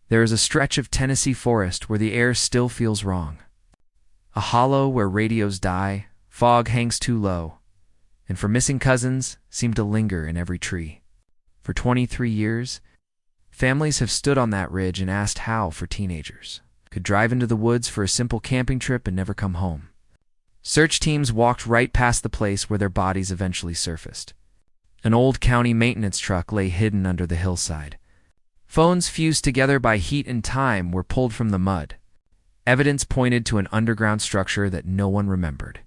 There is a stretch of Tennessee forest where the air still feels wrong. A hollow where radios die, fog hangs too low, and for missing cousins seem to linger in every tree. For 23 years, families have stood on that ridge and asked how for teenagers could drive into the woods for a simple camping trip and never come home. Search teams walked right past the place where their bodies eventually surfaced. An old county maintenance truck lay hidden under the hillside. Phones fused together by heat and time were pulled from the mud. Evidence pointed to an underground structure that no one remembered,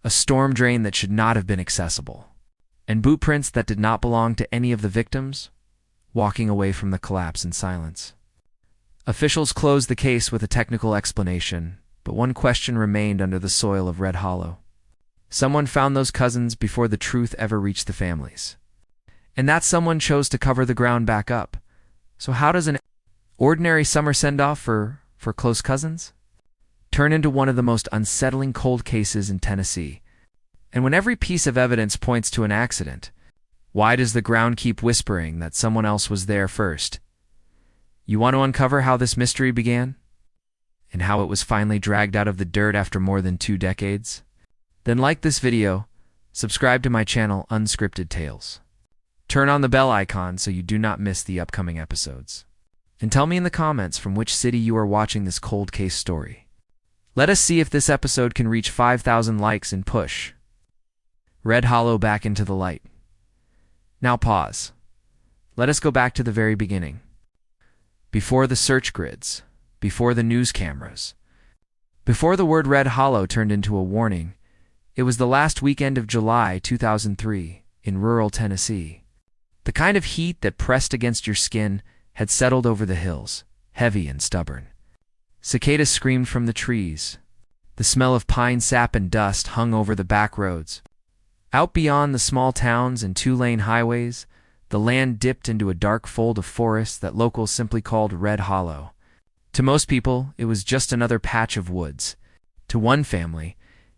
a storm drain that should not have been accessible, and bootprints that did not belong to any of the victims, walking away from the collapse in silence. Officials closed the case with a technical explanation, but one question remained under the soil of Red Hollow. Someone found those cousins before the truth ever reached the families. And that someone chose to cover the ground back up. So how does an ordinary summer send-off for close cousins turn into one of the most unsettling cold cases in Tennessee? And when every piece of evidence points to an accident, why does the ground keep whispering that someone else was there first? You want to uncover how this mystery began? And how it was finally dragged out of the dirt after more than 2 decades? Then like this video, subscribe to my channel Unscripted Tales. Turn on the bell icon so you do not miss the upcoming episodes. And tell me in the comments from which city you are watching this cold case story. Let us see if this episode can reach 5,000 likes and push Red Hollow back into the light. Now pause. Let us go back to the very beginning. Before the search grids, before the news cameras, before the word Red Hollow turned into a warning, it was the last weekend of July 2003 in rural Tennessee. The kind of heat that pressed against your skin had settled over the hills, heavy and stubborn. Cicadas screamed from the trees. The smell of pine sap and dust hung over the back roads. Out beyond the small towns and 2-lane highways, the land dipped into a dark fold of forest that locals simply called Red Hollow. To most people, it was just another patch of woods. To one family,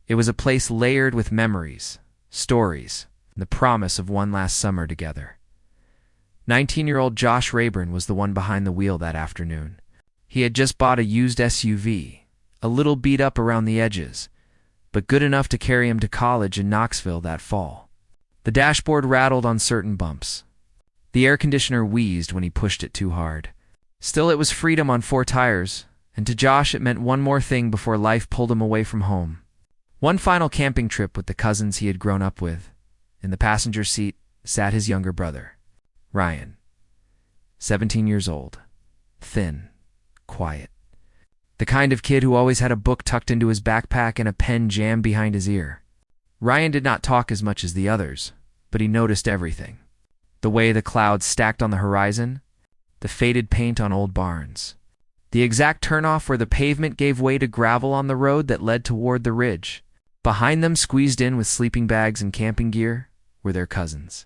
it was a place layered with memories, stories, and the promise of one last summer together. 19-year-old Josh Rayburn was the one behind the wheel that afternoon. He had just bought a used SUV, a little beat up around the edges, but good enough to carry him to college in Knoxville that fall. The dashboard rattled on certain bumps. The air conditioner wheezed when he pushed it too hard. Still, it was freedom on 4 tires, and to Josh it meant one more thing before life pulled him away from home. One final camping trip with the cousins he had grown up with. In the passenger seat sat his younger brother, Ryan, 17 years old, thin, quiet. The kind of kid who always had a book tucked into his backpack and a pen jammed behind his ear. Ryan did not talk as much as the others, but he noticed everything. The way the clouds stacked on the horizon, the faded paint on old barns, the exact turnoff where the pavement gave way to gravel on the road that led toward the ridge. Behind them, squeezed in with sleeping bags and camping gear, were their cousins.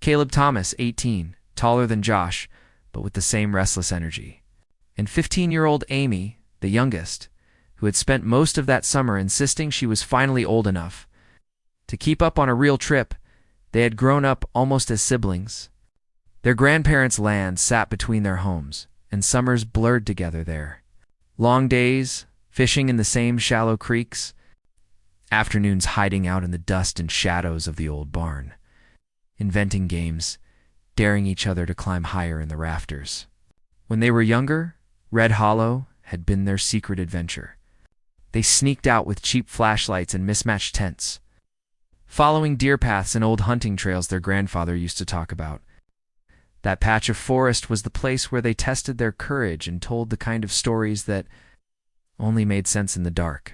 Caleb Thomas, 18, taller than Josh, but with the same restless energy. And 15-year-old Amy, the youngest, who had spent most of that summer insisting she was finally old enough to keep up on a real trip. They had grown up almost as siblings. Their grandparents' land sat between their homes, and summers blurred together there. Long days, fishing in the same shallow creeks, afternoons hiding out in the dust and shadows of the old barn, inventing games, daring each other to climb higher in the rafters. When they were younger, Red Hollow had been their secret adventure. They sneaked out with cheap flashlights and mismatched tents, following deer paths and old hunting trails their grandfather used to talk about. That patch of forest was the place where they tested their courage and told the kind of stories that only made sense in the dark.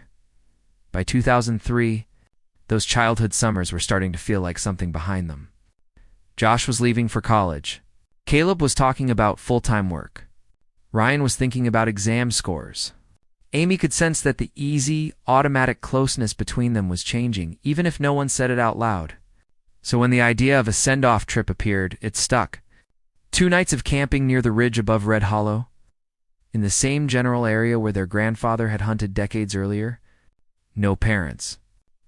By 2003, those childhood summers were starting to feel like something behind them. Josh was leaving for college. Caleb was talking about full-time work. Ryan was thinking about exam scores. Amy could sense that the easy, automatic closeness between them was changing, even if no one said it out loud. So when the idea of a send-off trip appeared, it stuck. 2 nights of camping near the ridge above Red Hollow, in the same general area where their grandfather had hunted decades earlier. No parents,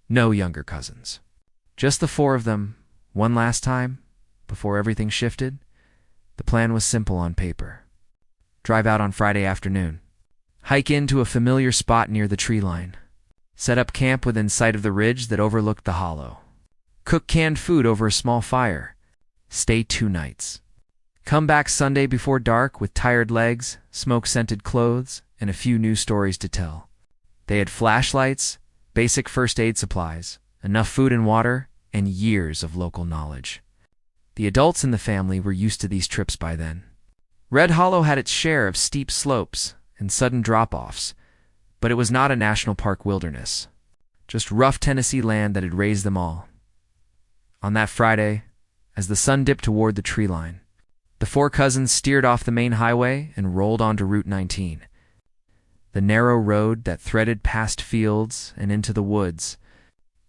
no younger cousins. Just the 4 of them, one last time, before everything shifted. The plan was simple on paper. drive out on Friday afternoon. Hike into a familiar spot near the tree line. Set up camp within sight of the ridge that overlooked the hollow. Cook canned food over a small fire. Stay 2 nights. Come back Sunday before dark with tired legs, smoke-scented clothes, and a few new stories to tell. They had flashlights, basic first aid supplies, enough food and water, and years of local knowledge. The adults in the family were used to these trips by then. Red Hollow had its share of steep slopes and sudden drop-offs, but it was not a national park wilderness, just rough Tennessee land that had raised them all. On that Friday, as the sun dipped toward the tree line, the 4 cousins steered off the main highway and rolled onto Route 19. The narrow road that threaded past fields and into the woods.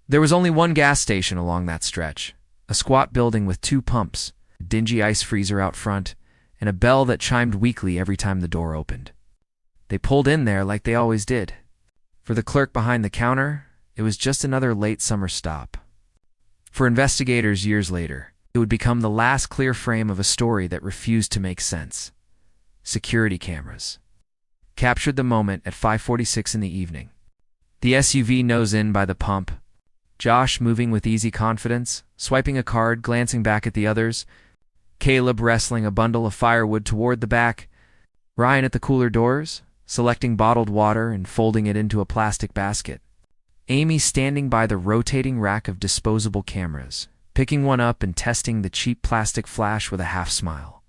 There was only one gas station along that stretch, a squat building with 2 pumps, a dingy ice freezer out front, and a bell that chimed weakly every time the door opened. They pulled in there like they always did. For the clerk behind the counter, it was just another late summer stop. For investigators years later, it would become the last clear frame of a story that refused to make sense. Security cameras captured the moment at 5:46 in the evening. The SUV nose in by the pump, Josh moving with easy confidence, swiping a card, glancing back at the others, Caleb wrestling a bundle of firewood toward the back, Ryan at the cooler doors, selecting bottled water and folding it into a plastic basket, Amy standing by the rotating rack of disposable cameras, picking one up and testing the cheap plastic flash with a half smile.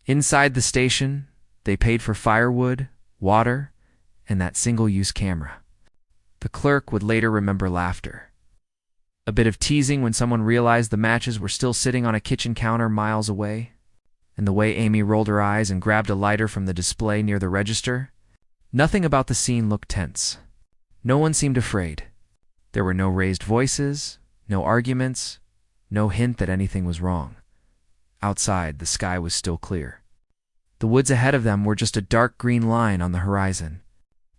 Inside the station, they paid for firewood, water, and that single-use camera. The clerk would later remember laughter. A bit of teasing when someone realized the matches were still sitting on a kitchen counter miles away, and the way Amy rolled her eyes and grabbed a lighter from the display near the register. Nothing about the scene looked tense. No one seemed afraid. There were no raised voices, no arguments, no hint that anything was wrong. Outside, the sky was still clear. The woods ahead of them were just a dark green line on the horizon.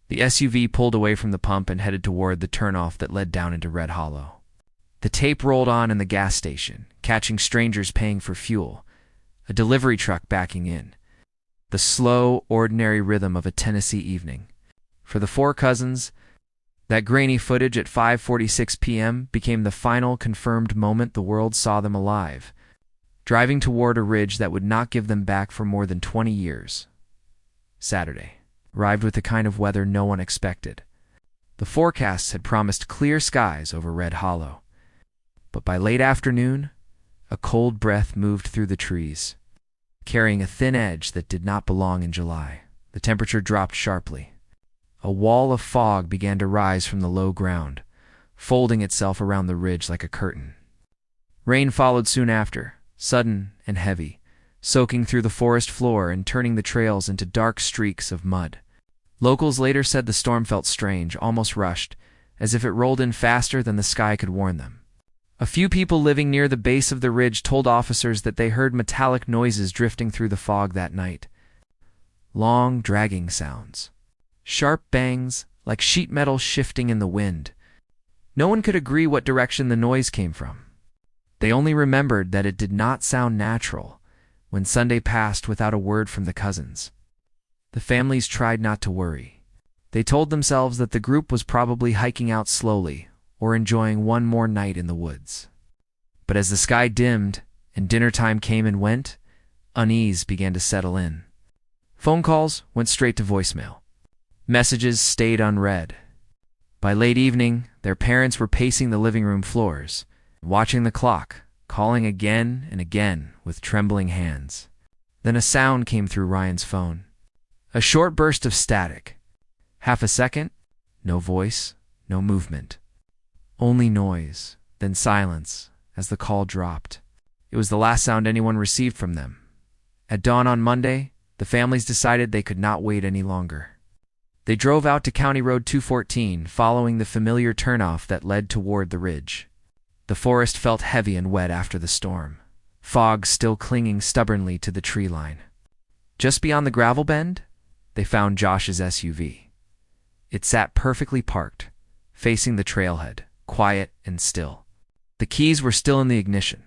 The SUV pulled away from the pump and headed toward the turnoff that led down into Red Hollow. The tape rolled on in the gas station, catching strangers paying for fuel, a delivery truck backing in. The slow, ordinary rhythm of a Tennessee evening. For the 4 cousins, that grainy footage at 5:46 p.m. became the final confirmed moment the world saw them alive, driving toward a ridge that would not give them back for more than 20 years. Saturday arrived with the kind of weather no one expected. The forecasts had promised clear skies over Red Hollow. But by late afternoon, a cold breath moved through the trees, carrying a thin edge that did not belong in July. The temperature dropped sharply. A wall of fog began to rise from the low ground, folding itself around the ridge like a curtain. Rain followed soon after, sudden and heavy, soaking through the forest floor and turning the trails into dark streaks of mud. Locals later said the storm felt strange, almost rushed, as if it rolled in faster than the sky could warn them. A few people living near the base of the ridge told officers that they heard metallic noises drifting through the fog that night. Long, dragging sounds. Sharp bangs, like sheet metal shifting in the wind. No one could agree what direction the noise came from. They only remembered that it did not sound natural when Sunday passed without a word from the cousins. The families tried not to worry. They told themselves that the group was probably hiking out slowly or enjoying one more night in the woods. But as the sky dimmed and dinner time came and went, unease began to settle in. Phone calls went straight to voicemail. Messages stayed unread. By late evening, their parents were pacing the living room floors, watching the clock, calling again and again with trembling hands. Then a sound came through Ryan's phone. A short burst of static. Half a second, no voice, no movement. Only noise, then silence as the call dropped. It was the last sound anyone received from them. At dawn on Monday, the families decided they could not wait any longer. They drove out to County Road 214, following the familiar turnoff that led toward the ridge. The forest felt heavy and wet after the storm, fog still clinging stubbornly to the tree line. Just beyond the gravel bend, they found Josh's SUV. It sat perfectly parked, facing the trailhead, quiet and still. The keys were still in the ignition.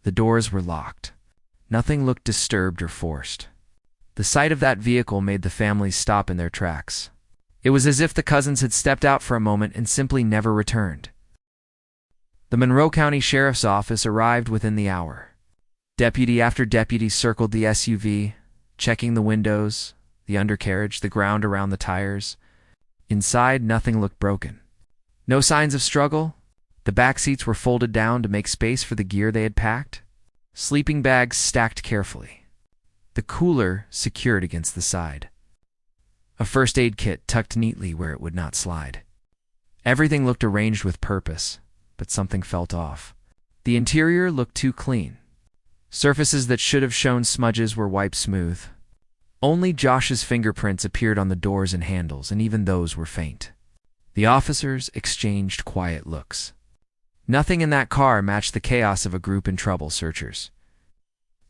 The doors were locked. Nothing looked disturbed or forced. The sight of that vehicle made the families stop in their tracks. It was as if the cousins had stepped out for a moment and simply never returned. The Monroe County Sheriff's Office arrived within the hour. Deputy after deputy circled the SUV, checking the windows, the undercarriage, the ground around the tires. Inside, nothing looked broken. No signs of struggle. The back seats were folded down to make space for the gear they had packed. Sleeping bags stacked carefully. The cooler secured against the side. A first aid kit tucked neatly where it would not slide. Everything looked arranged with purpose, but something felt off. The interior looked too clean. Surfaces that should have shown smudges were wiped smooth. Only Josh's fingerprints appeared on the doors and handles, and even those were faint. The officers exchanged quiet looks. Nothing in that car matched the chaos of a group in trouble. Searchers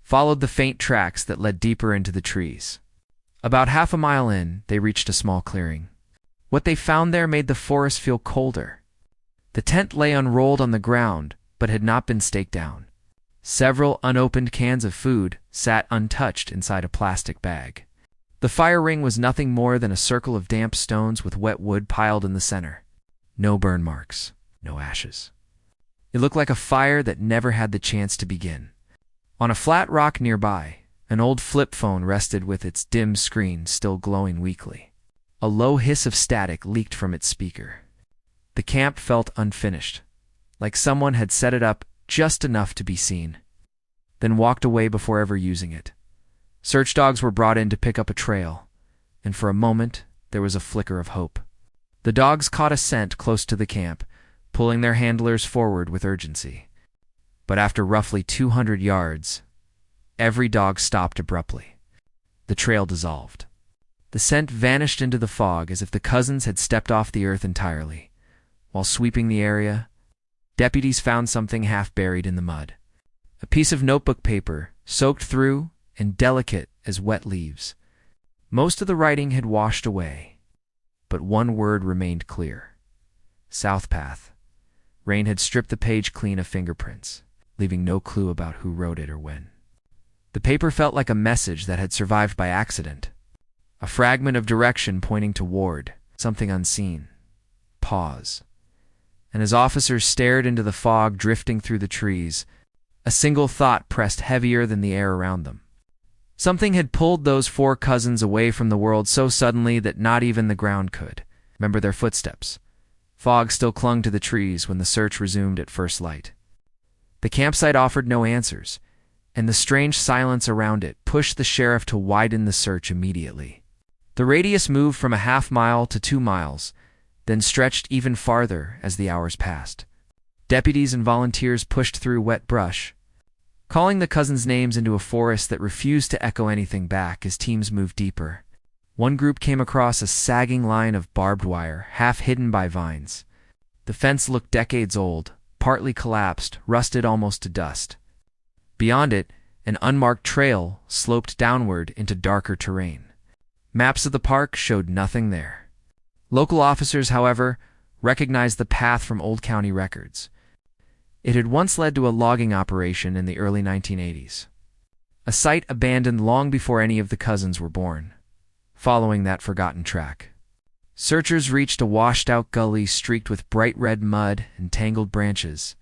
followed the faint tracks that led deeper into the trees. About half a mile in, they reached a small clearing. What they found there made the forest feel colder. The tent lay unrolled on the ground, but had not been staked down. Several unopened cans of food sat untouched inside a plastic bag. The fire ring was nothing more than a circle of damp stones with wet wood piled in the center. No burn marks, no ashes. It looked like a fire that never had the chance to begin. On a flat rock nearby, an old flip phone rested with its dim screen still glowing weakly. A low hiss of static leaked from its speaker. The camp felt unfinished, like someone had set it up just enough to be seen, then walked away before ever using it. Search dogs were brought in to pick up a trail, and for a moment there was a flicker of hope. The dogs caught a scent close to the camp, pulling their handlers forward with urgency. But after roughly 200 yards, every dog stopped abruptly. The trail dissolved. The scent vanished into the fog as if the cousins had stepped off the earth entirely. While sweeping the area, deputies found something half buried in the mud. A piece of notebook paper, soaked through and delicate as wet leaves. Most of the writing had washed away, but one word remained clear. South Path. Rain had stripped the page clean of fingerprints, leaving no clue about who wrote it or when. The paper felt like a message that had survived by accident. A fragment of direction pointing toward something unseen. Pause. And as officers stared into the fog drifting through the trees, a single thought pressed heavier than the air around them. Something had pulled those four cousins away from the world so suddenly that not even the ground could remember their footsteps. Fog still clung to the trees when the search resumed at first light. The campsite offered no answers, and the strange silence around it pushed the sheriff to widen the search immediately. The radius moved from a half-mile to 2 miles, then stretched even farther as the hours passed. Deputies and volunteers pushed through wet brush, calling the cousins' names into a forest that refused to echo anything back as teams moved deeper. One group came across a sagging line of barbed wire, half hidden by vines. The fence looked decades old, partly collapsed, rusted almost to dust. Beyond it, an unmarked trail sloped downward into darker terrain. Maps of the park showed nothing there. Local officers, however, recognized the path from old county records. It had once led to a logging operation in the early 1980s, a site abandoned long before any of the cousins were born. Following that forgotten track, searchers reached a washed-out gully streaked with bright red mud and tangled branches.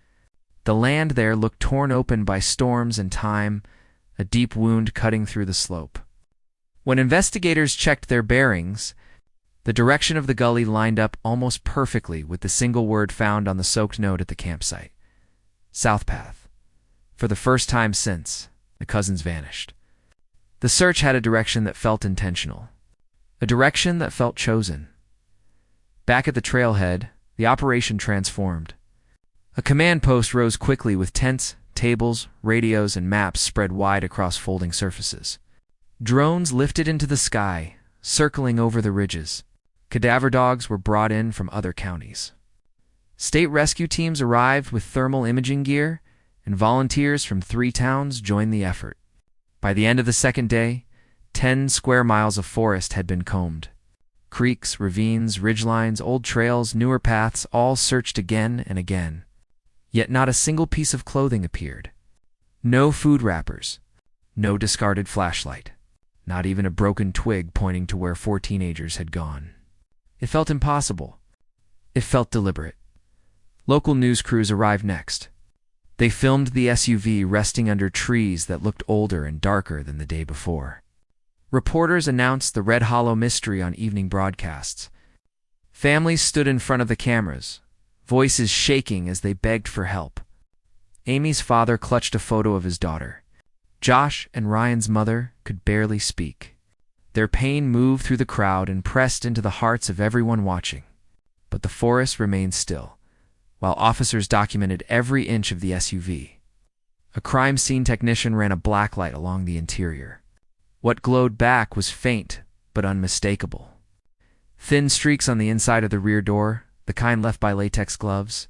The land there looked torn open by storms and time, a deep wound cutting through the slope. When investigators checked their bearings, the direction of the gully lined up almost perfectly with the single word found on the soaked note at the campsite. South Path. For the first time since, the cousins vanished. The search had a direction that felt intentional, a direction that felt chosen. Back at the trailhead, the operation transformed. A command post rose quickly with tents, tables, radios, and maps spread wide across folding surfaces. Drones lifted into the sky, circling over the ridges. Cadaver dogs were brought in from other counties. State rescue teams arrived with thermal imaging gear, and volunteers from 3 towns joined the effort. By the end of the second day, 10 square miles of forest had been combed. Creeks, ravines, ridgelines, old trails, newer paths, all searched again and again. Yet not a single piece of clothing appeared. No food wrappers. No discarded flashlight. not even a broken twig pointing to where 4 teenagers had gone. It felt impossible. It felt deliberate. Local news crews arrived next. They filmed the SUV resting under trees that looked older and darker than the day before. Reporters announced the Red Hollow mystery on evening broadcasts. Families stood in front of the cameras, voices shaking as they begged for help. Amy's father clutched a photo of his daughter. Josh and Ryan's mother could barely speak. Their pain moved through the crowd and pressed into the hearts of everyone watching. But the forest remained still, while officers documented every inch of the SUV. A crime scene technician ran a blacklight along the interior. What glowed back was faint but unmistakable. Thin streaks on the inside of the rear door, the kind left by latex gloves.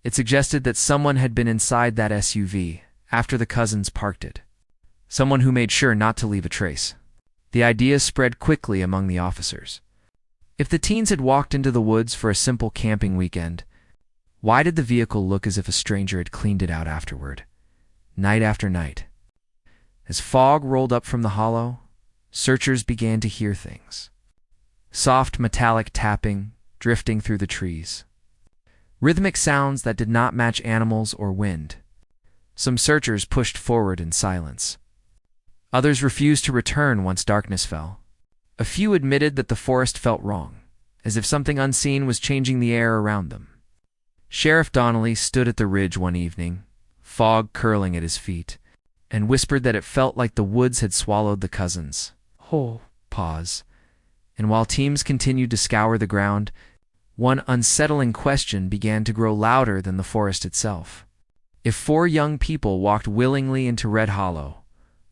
It suggested that someone had been inside that SUV after the cousins parked it. Someone who made sure not to leave a trace. The idea spread quickly among the officers. If the teens had walked into the woods for a simple camping weekend, why did the vehicle look as if a stranger had cleaned it out afterward, night after night? As fog rolled up from the hollow, searchers began to hear things. Soft metallic tapping drifting through the trees. Rhythmic sounds that did not match animals or wind. Some searchers pushed forward in silence. Others refused to return once darkness fell. A few admitted that the forest felt wrong, as if something unseen was changing the air around them. Sheriff Donnelly stood at the ridge one evening, fog curling at his feet, and whispered that it felt like the woods had swallowed the cousins. Pause. And while teams continued to scour the ground, one unsettling question began to grow louder than the forest itself. If 4 young people walked willingly into Red Hollow,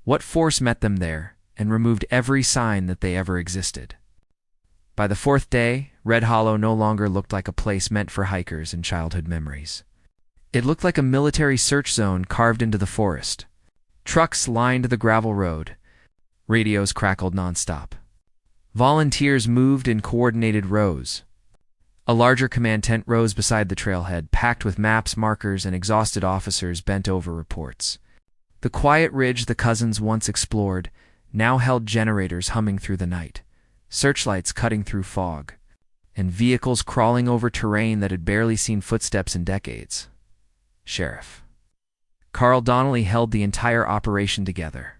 what force met them there and removed every sign that they ever existed? By the 4th day, Red Hollow no longer looked like a place meant for hikers and childhood memories. It looked like a military search zone carved into the forest. Trucks lined the gravel road. Radios crackled nonstop. Volunteers moved in coordinated rows. A larger command tent rose beside the trailhead, packed with maps, markers, and exhausted officers bent over reports. The quiet ridge the cousins once explored now held generators humming through the night, searchlights cutting through fog, and vehicles crawling over terrain that had barely seen footsteps in decades. Sheriff Carl Donnelly held the entire operation together.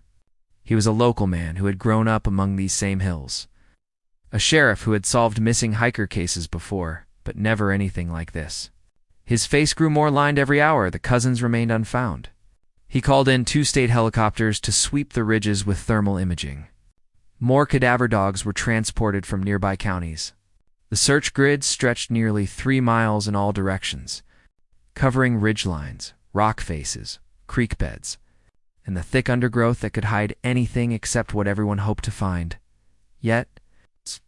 He was a local man who had grown up among these same hills. A sheriff who had solved missing hiker cases before, but never anything like this. His face grew more lined every hour. The cousins remained unfound. He called in 2 state helicopters to sweep the ridges with thermal imaging. More cadaver dogs were transported from nearby counties. The search grid stretched nearly 3 miles in all directions, covering ridgelines, rock faces, creek beds, and the thick undergrowth that could hide anything except what everyone hoped to find. Yet,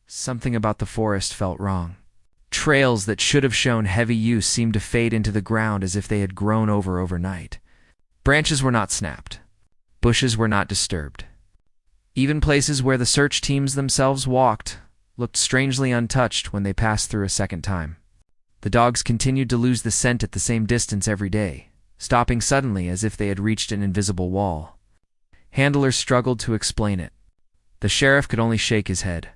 something about the forest felt wrong. Trails that should have shown heavy use seemed to fade into the ground as if they had grown overnight. Branches were not snapped. Bushes were not disturbed. Even places where the search teams themselves walked looked strangely untouched when they passed through a second time. The dogs continued to lose the scent at the same distance every day, stopping suddenly as if they had reached an invisible wall. Handlers struggled to explain it. The sheriff could only shake his head,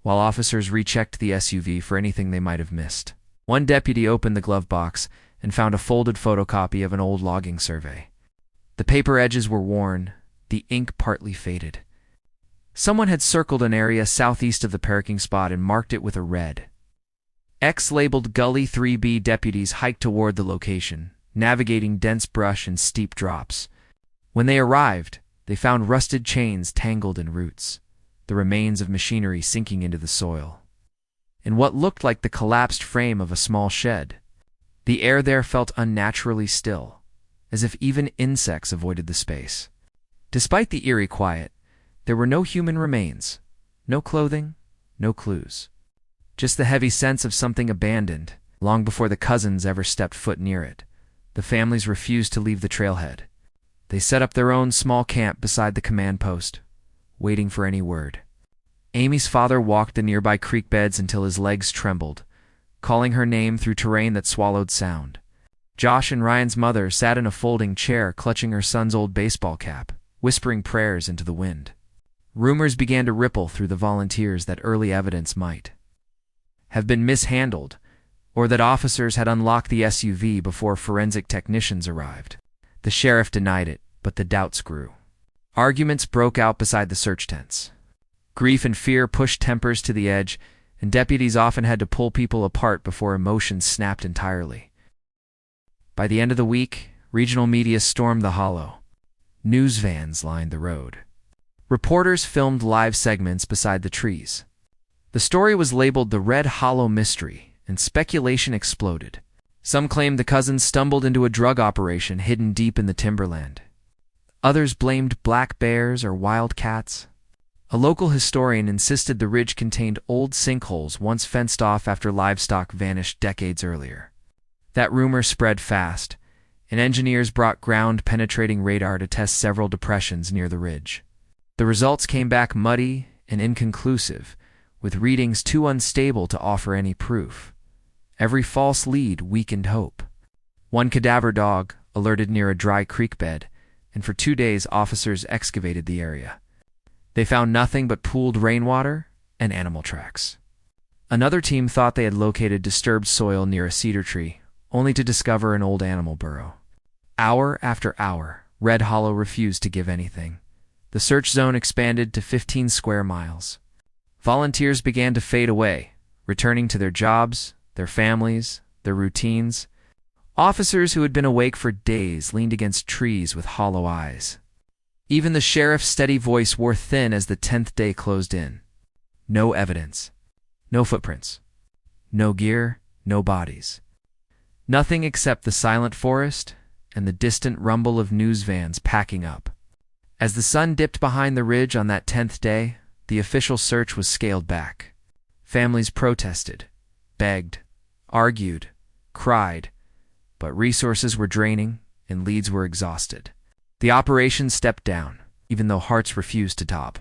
while officers rechecked the SUV for anything they might have missed. One deputy opened the glove box and found a folded photocopy of an old logging survey. The paper edges were worn, the ink partly faded. Someone had circled an area southeast of the parking spot and marked it with a red X labeled Gully 3B. Deputies hiked toward the location, navigating dense brush and steep drops. When they arrived, they found rusted chains tangled in roots, the remains of machinery sinking into the soil, and what looked like the collapsed frame of a small shed. The air there felt unnaturally still, as if even insects avoided the space. Despite the eerie quiet, there were no human remains, no clothing, no clues. Just the heavy sense of something abandoned, long before the cousins ever stepped foot near it. The families refused to leave the trailhead. They set up their own small camp beside the command post, waiting for any word. Amy's father walked the nearby creek beds until his legs trembled, calling her name through terrain that swallowed sound. Josh and Ryan's mother sat in a folding chair clutching her son's old baseball cap, whispering prayers into the wind. rumors began to ripple through the volunteers that early evidence might have been mishandled, or that officers had unlocked the SUV before forensic technicians arrived. The sheriff denied it, but the doubts grew. Arguments broke out beside the search tents. Grief and fear pushed tempers to the edge, and deputies often had to pull people apart before emotions snapped entirely. By the end of the week, regional media stormed the hollow. News vans lined the road. Reporters filmed live segments beside the trees. The story was labeled the Red Hollow Mystery, and speculation exploded. Some claimed the cousins stumbled into a drug operation hidden deep in the timberland. Others blamed black bears or wild cats. A local historian insisted the ridge contained old sinkholes once fenced off after livestock vanished decades earlier. That rumor spread fast, and engineers brought ground-penetrating radar to test several depressions near the ridge. The results came back muddy and inconclusive, with readings too unstable to offer any proof. Every false lead weakened hope. One cadaver dog alerted near a dry creek bed, and for 2 days officers excavated the area. They found nothing but pooled rainwater and animal tracks. Another team thought they had located disturbed soil near a cedar tree, only to discover an old animal burrow. Hour after hour, Red Hollow refused to give anything. The search zone expanded to 15 square miles. Volunteers began to fade away, returning to their jobs, their families, their routines. Officers who had been awake for days leaned against trees with hollow eyes. Even the sheriff's steady voice wore thin as the 10th day closed in. No evidence. No footprints. No gear, no bodies. Nothing except the silent forest and the distant rumble of news vans packing up. As the sun dipped behind the ridge on that 10th day, the official search was scaled back. Families protested, begged, argued, cried, but resources were draining and leads were exhausted. The operation stepped down, even though hearts refused to top.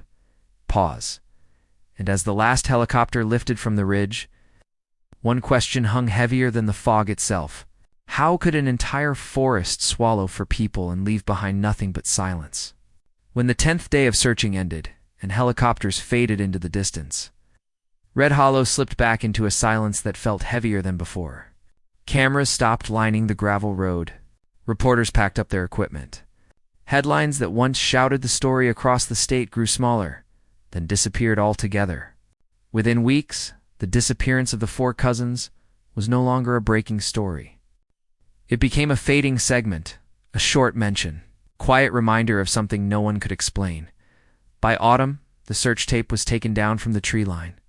Pause. And as the last helicopter lifted from the ridge, one question hung heavier than the fog itself. How could an entire forest swallow for people and leave behind nothing but silence? When the 10th day of searching ended, and helicopters faded into the distance, Red Hollow slipped back into a silence that felt heavier than before. Cameras stopped lining the gravel road. Reporters packed up their equipment. Headlines that once shouted the story across the state grew smaller, then disappeared altogether. Within weeks, the disappearance of the 4 cousins was no longer a breaking story. It became a fading segment, a short mention, quiet reminder of something no one could explain. By autumn, the search tape was taken down from the tree line.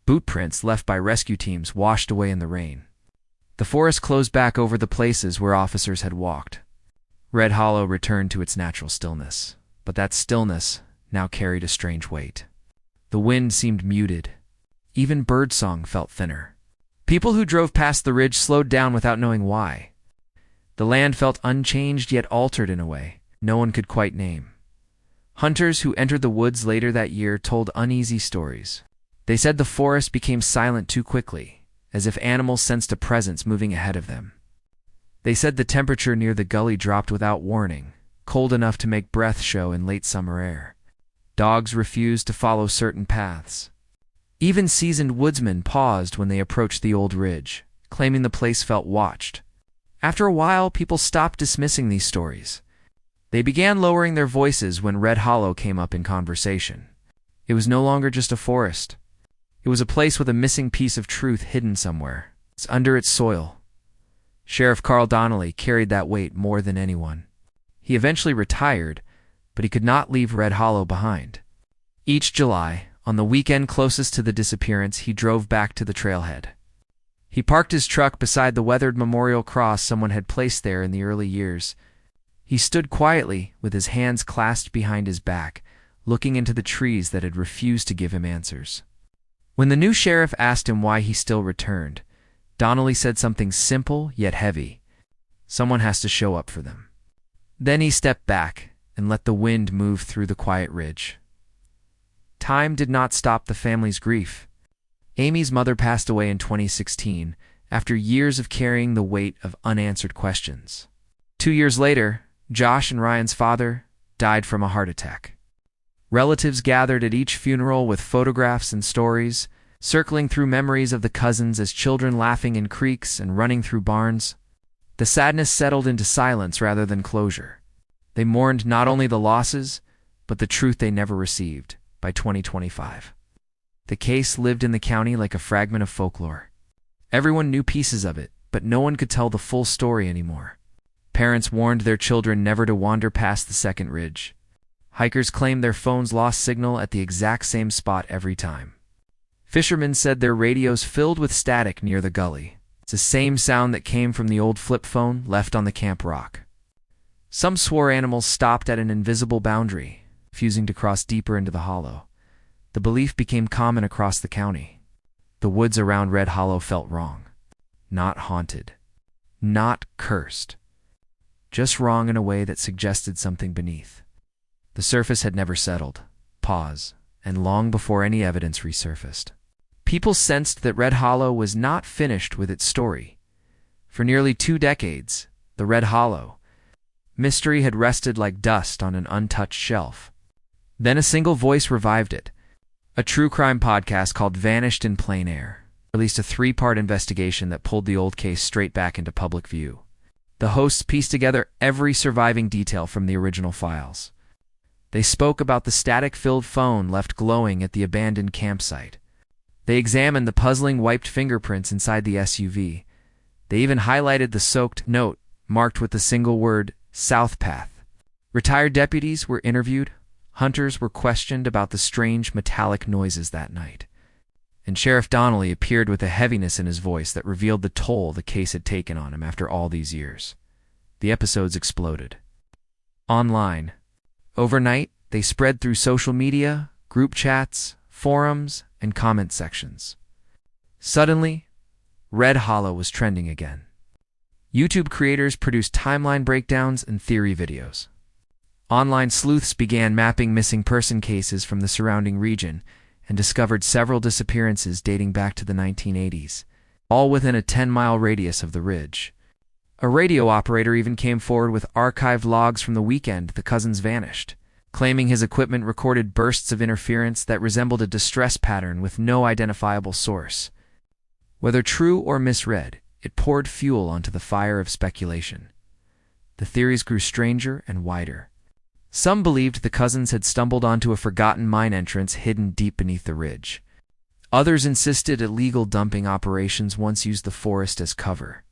Bootprints left by rescue teams washed away in the rain. The forest closed back over the places where officers had walked. Red Hollow returned to its natural stillness, but that stillness now carried a strange weight. The wind seemed muted. Even birdsong felt thinner. People who drove past the ridge slowed down without knowing why. The land felt unchanged yet altered in a way no one could quite name. Hunters who entered the woods later that year told uneasy stories. They said the forest became silent too quickly, as if animals sensed a presence moving ahead of them. They said the temperature near the gully dropped without warning, cold enough to make breath show in late summer air. Dogs refused to follow certain paths. Even seasoned woodsmen paused when they approached the old ridge, claiming the place felt watched. After a while, people stopped dismissing these stories. They began lowering their voices when Red Hollow came up in conversation. It was no longer just a forest. It was a place with a missing piece of truth hidden somewhere. It's under its soil. Sheriff Carl Donnelly carried that weight more than anyone. He eventually retired, but he could not leave Red Hollow behind. Each July, on the weekend closest to the disappearance, he drove back to the trailhead. He parked his truck beside the weathered memorial cross someone had placed there in the early years. He stood quietly, with his hands clasped behind his back, looking into the trees that had refused to give him answers. When the new sheriff asked him why he still returned, Donnelly said something simple yet heavy. Someone has to show up for them. Then he stepped back and let the wind move through the quiet ridge. Time did not stop the family's grief. Amy's mother passed away in 2016 after years of carrying the weight of unanswered questions. 2 years later, Josh and Ryan's father died from a heart attack. Relatives gathered at each funeral with photographs and stories, circling through memories of the cousins as children laughing in creeks and running through barns. The sadness settled into silence rather than closure. They mourned not only the losses, but the truth they never received. By 2025, the case lived in the county like a fragment of folklore. Everyone knew pieces of it, but no one could tell the full story anymore. Parents warned their children never to wander past the second ridge. Hikers claimed their phones lost signal at the exact same spot every time. Fishermen said their radios filled with static near the gully. It's the same sound that came from the old flip phone left on the camp rock. Some swore animals stopped at an invisible boundary, refusing to cross deeper into the hollow. The belief became common across the county. The woods around Red Hollow felt wrong. Not haunted. Not cursed. Just wrong in a way that suggested something beneath. The surface had never settled. Pause. And long before any evidence resurfaced. People sensed that Red Hollow was not finished with its story. For nearly 2 decades, the Red Hollow mystery had rested like dust on an untouched shelf. Then a single voice revived it. A true crime podcast called Vanished in Plain Air released a 3-part investigation that pulled the old case straight back into public view. The hosts pieced together every surviving detail from the original files. They spoke about the static-filled phone left glowing at the abandoned campsite. They examined the puzzling wiped fingerprints inside the SUV. They even highlighted the soaked note marked with the single word, South Path. Retired deputies were interviewed. Hunters were questioned about the strange metallic noises that night. And Sheriff Donnelly appeared with a heaviness in his voice that revealed the toll the case had taken on him after all these years. The episodes exploded. Online. Overnight, they spread through social media, group chats, forums, and comment sections. Suddenly, Red Hollow was trending again. YouTube creators produced timeline breakdowns and theory videos. Online sleuths began mapping missing person cases from the surrounding region and discovered several disappearances dating back to the 1980s, all within a 10-mile radius of the ridge. A radio operator even came forward with archived logs from the weekend the cousins vanished, claiming his equipment recorded bursts of interference that resembled a distress pattern with no identifiable source. Whether true or misread, it poured fuel onto the fire of speculation. The theories grew stranger and wider. Some believed the cousins had stumbled onto a forgotten mine entrance hidden deep beneath the ridge. Others insisted illegal dumping operations once used the forest as cover.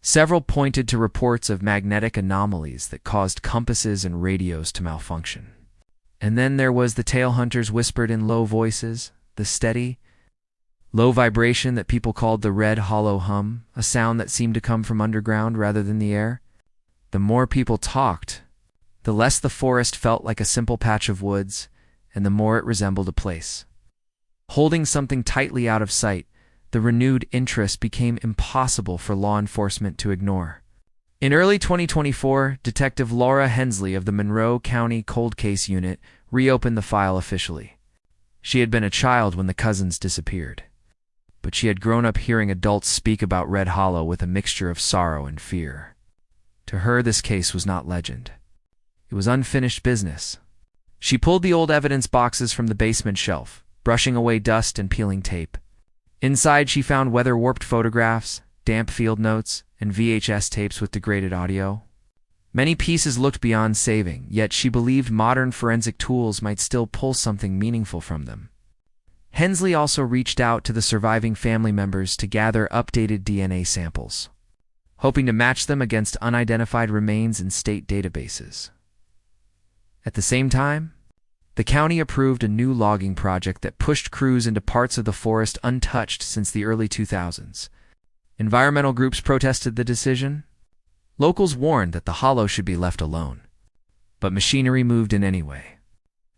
Several pointed to reports of magnetic anomalies that caused compasses and radios to malfunction. And then there was the tale hunters whispered in low voices, the steady, low vibration that people called the Red Hollow hum, a sound that seemed to come from underground rather than the air. The more people talked, the less the forest felt like a simple patch of woods, and the more it resembled a place. Holding something tightly out of sight, the renewed interest became impossible for law enforcement to ignore. In early 2024, Detective Laura Hensley of the Monroe County Cold Case Unit reopened the file officially. She had been a child when the cousins disappeared, but she had grown up hearing adults speak about Red Hollow with a mixture of sorrow and fear. To her, this case was not legend. It was unfinished business. She pulled the old evidence boxes from the basement shelf, brushing away dust and peeling tape. Inside, she found weather-warped photographs, damp field notes, and VHS tapes with degraded audio. Many pieces looked beyond saving, yet she believed modern forensic tools might still pull something meaningful from them. Hensley also reached out to the surviving family members to gather updated DNA samples, hoping to match them against unidentified remains in state databases. At the same time, the county approved a new logging project that pushed crews into parts of the forest untouched since the early 2000s. Environmental groups protested the decision. Locals warned that the hollow should be left alone. But machinery moved in anyway.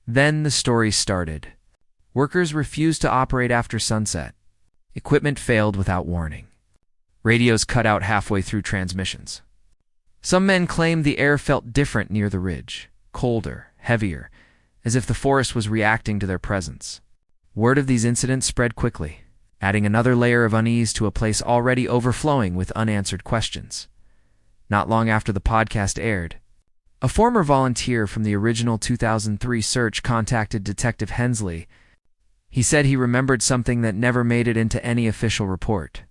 Then the story started. Workers refused to operate after sunset. Equipment failed without warning. Radios cut out halfway through transmissions. Some men claimed the air felt different near the ridge, colder, heavier, as if the forest was reacting to their presence. Word of these incidents spread quickly, adding another layer of unease to a place already overflowing with unanswered questions. Not long after the podcast aired, A former volunteer from the original 2003 search contacted Detective Hensley. He said he remembered something that never made it into any official report.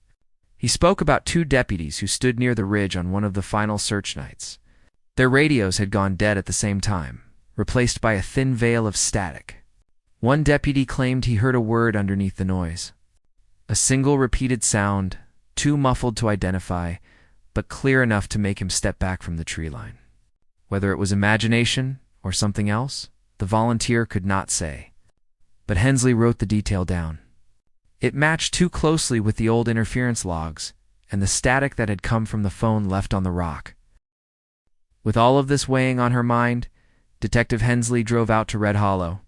He spoke about two deputies who stood near the ridge on one of the final search nights. Their radios had gone dead at the same time, replaced by a thin veil of static. One deputy claimed he heard a word underneath the noise. A single repeated sound, too muffled to identify, but clear enough to make him step back from the tree line. Whether it was imagination or something else, the volunteer could not say. But Hensley wrote the detail down. It matched too closely with the old interference logs and the static that had come from the phone left on the rock. With all of this weighing on her mind, Detective Hensley drove out to Red Hollow.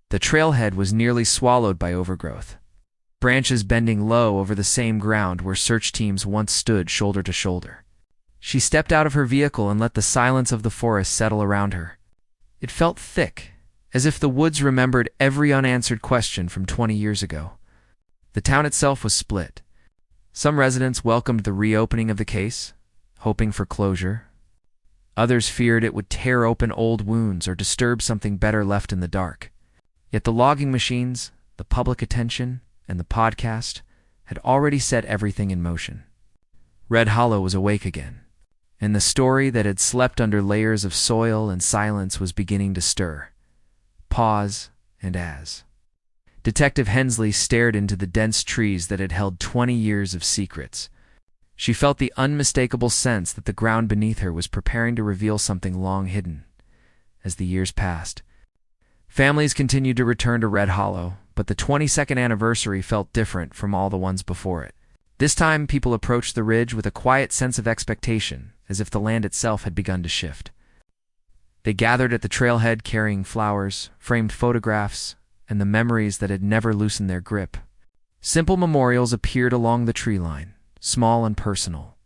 The trailhead was nearly swallowed by overgrowth, branches bending low over the same ground where search teams once stood shoulder to shoulder. She stepped out of her vehicle and let the silence of the forest settle around her. It felt thick, as if the woods remembered every unanswered question from 20 years ago. The town itself was split. Some residents welcomed the reopening of the case, hoping for closure. Others feared it would tear open old wounds or disturb something better left in the dark. Yet the logging machines, the public attention, and the podcast had already set everything in motion. Red Hollow was awake again, and the story that had slept under layers of soil and silence was beginning to stir. Pause, and as Detective Hensley stared into the dense trees that had held 20 years of secrets, she felt the unmistakable sense that the ground beneath her was preparing to reveal something long hidden. As the years passed, families continued to return to Red Hollow, but the 22nd anniversary felt different from all the ones before it. This time, people approached the ridge with a quiet sense of expectation, as if the land itself had begun to shift. They gathered at the trailhead carrying flowers, framed photographs, and the memories that had never loosened their grip. Simple memorials appeared along the tree line, small and personal.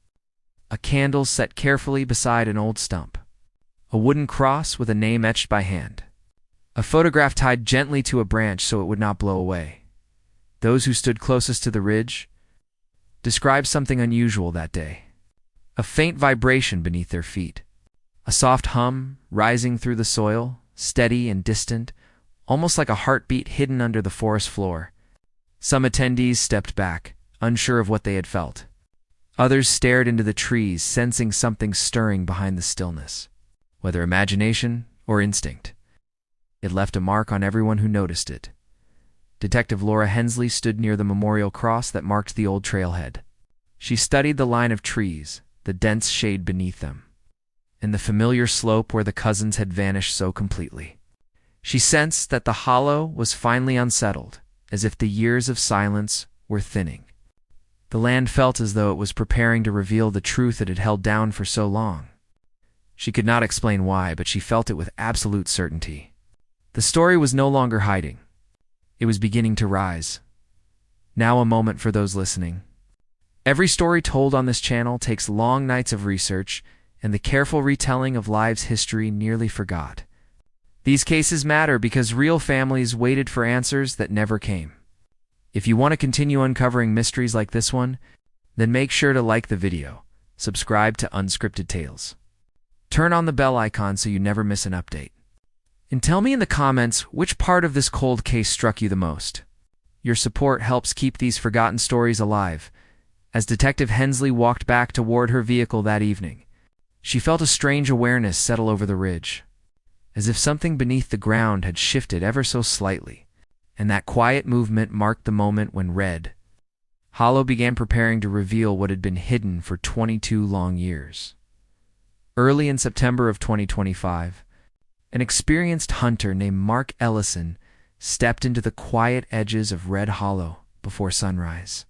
A candle set carefully beside an old stump. A wooden cross with a name etched by hand. A photograph tied gently to a branch so it would not blow away. Those who stood closest to the ridge described something unusual that day. A faint vibration beneath their feet. A soft hum rising through the soil, steady and distant, almost like a heartbeat hidden under the forest floor. Some attendees stepped back, unsure of what they had felt. Others stared into the trees, sensing something stirring behind the stillness. Whether imagination or instinct, it left a mark on everyone who noticed it. Detective Laura Hensley stood near the memorial cross that marked the old trailhead. She studied the line of trees, the dense shade beneath them, and the familiar slope where the cousins had vanished so completely. She sensed that the hollow was finally unsettled, as if the years of silence were thinning. The land felt as though it was preparing to reveal the truth it had held down for so long. She could not explain why, but she felt it with absolute certainty. The story was no longer hiding. It was beginning to rise. Now a moment for those listening. Every story told on this channel takes long nights of research and the careful retelling of lives history nearly forgot. These cases matter because real families waited for answers that never came. If you want to continue uncovering mysteries like this one, then make sure to like the video, subscribe to Unscripted Tales. Turn on the bell icon so you never miss an update. And tell me in the comments which part of this cold case struck you the most. Your support helps keep these forgotten stories alive. As Detective Hensley walked back toward her vehicle that evening, she felt a strange awareness settle over the ridge, as if something beneath the ground had shifted ever so slightly, and that quiet movement marked the moment when Red Hollow began preparing to reveal what had been hidden for 22 long years. Early in September of 2025, an experienced hunter named Mark Ellison stepped into the quiet edges of Red Hollow before sunrise.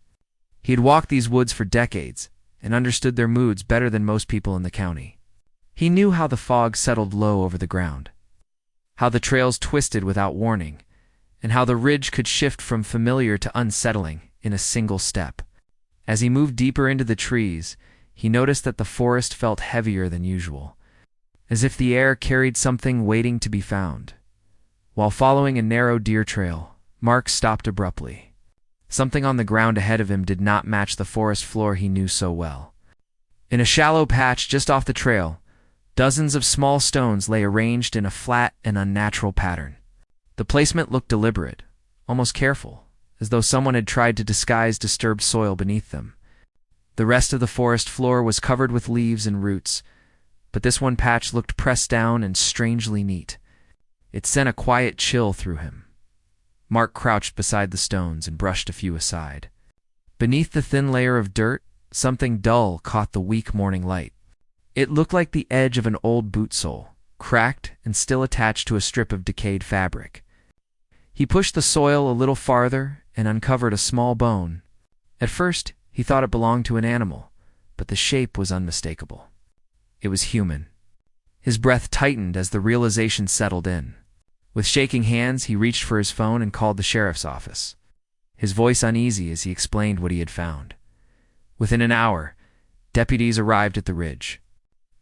He had walked these woods for decades and understood their moods better than most people in the county. He knew how the fog settled low over the ground, how the trails twisted without warning, and how the ridge could shift from familiar to unsettling in a single step. As he moved deeper into the trees, he noticed that the forest felt heavier than usual, as if the air carried something waiting to be found. While following a narrow deer trail, Mark stopped abruptly. Something on the ground ahead of him did not match the forest floor he knew so well. In a shallow patch just off the trail, Dozens of small stones lay arranged in a flat and unnatural pattern. The placement looked deliberate, almost careful, as though someone had tried to disguise disturbed soil beneath them. The rest of the forest floor was covered with leaves and roots, but this one patch looked pressed down and strangely neat. It sent a quiet chill through him. Mark crouched beside the stones and brushed a few aside. Beneath the thin layer of dirt, something dull caught the weak morning light. It looked like the edge of an old boot sole, cracked and still attached to a strip of decayed fabric. He pushed the soil a little farther and uncovered a small bone. At first, he thought it belonged to an animal, but the shape was unmistakable. It was human. His breath tightened as the realization settled in. With shaking hands, he reached for his phone and called the sheriff's office, his voice uneasy as he explained what he had found. Within an hour, deputies arrived at the ridge.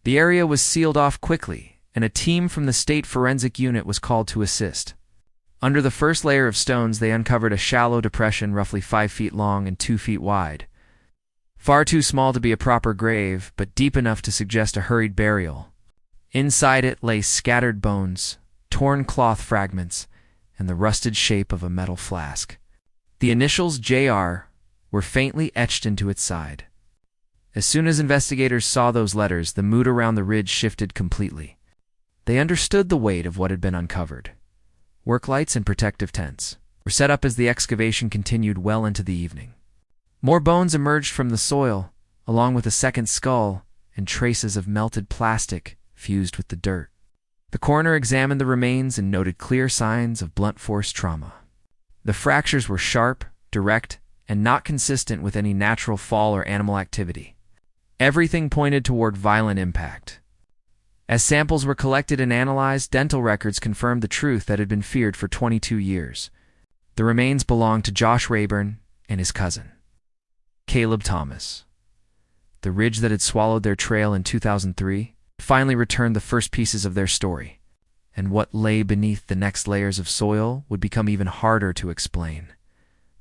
The area was sealed off quickly, and a team from the state forensic unit was called to assist. Under the first layer of stones, they uncovered a shallow depression roughly 5 feet long and 2 feet wide. Far too small to be a proper grave, but deep enough to suggest a hurried burial. Inside it lay scattered bones, torn cloth fragments, and the rusted shape of a metal flask. The initials JR were faintly etched into its side. As soon as investigators saw those letters, the mood around the ridge shifted completely. They understood the weight of what had been uncovered. Work lights and protective tents were set up as the excavation continued well into the evening. More bones emerged from the soil, along with a second skull and traces of melted plastic fused with the dirt. The coroner examined the remains and noted clear signs of blunt force trauma. The fractures were sharp, direct, and not consistent with any natural fall or animal activity. Everything pointed toward violent impact. As samples were collected and analyzed, dental records confirmed the truth that had been feared for 22 years. The remains belonged to Josh Rayburn and his cousin, Caleb Thomas. The ridge that had swallowed their trail in 2003 finally returned the first pieces of their story, and what lay beneath the next layers of soil would become even harder to explain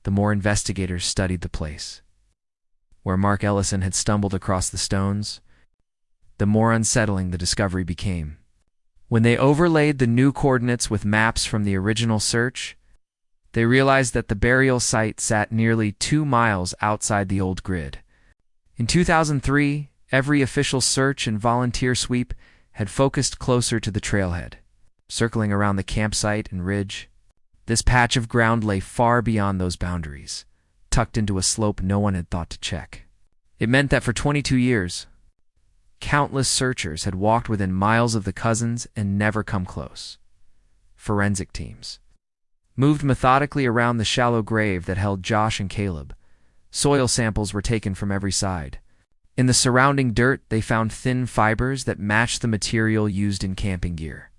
the more investigators studied the place. Where Mark Ellison had stumbled across the stones, the more unsettling the discovery became. When they overlaid the new coordinates with maps from the original search, they realized that the burial site sat nearly 2 miles outside the old grid. In 2003, every official search and volunteer sweep had focused closer to the trailhead, circling around the campsite and ridge. This patch of ground lay far beyond those boundaries, tucked into a slope no one had thought to check. It meant that for 22 years, countless searchers had walked within miles of the cousins and never come close. Forensic teams moved methodically around the shallow grave that held Josh and Caleb. Soil samples were taken from every side. In the surrounding dirt, they found thin fibers that matched the material used in camping gear.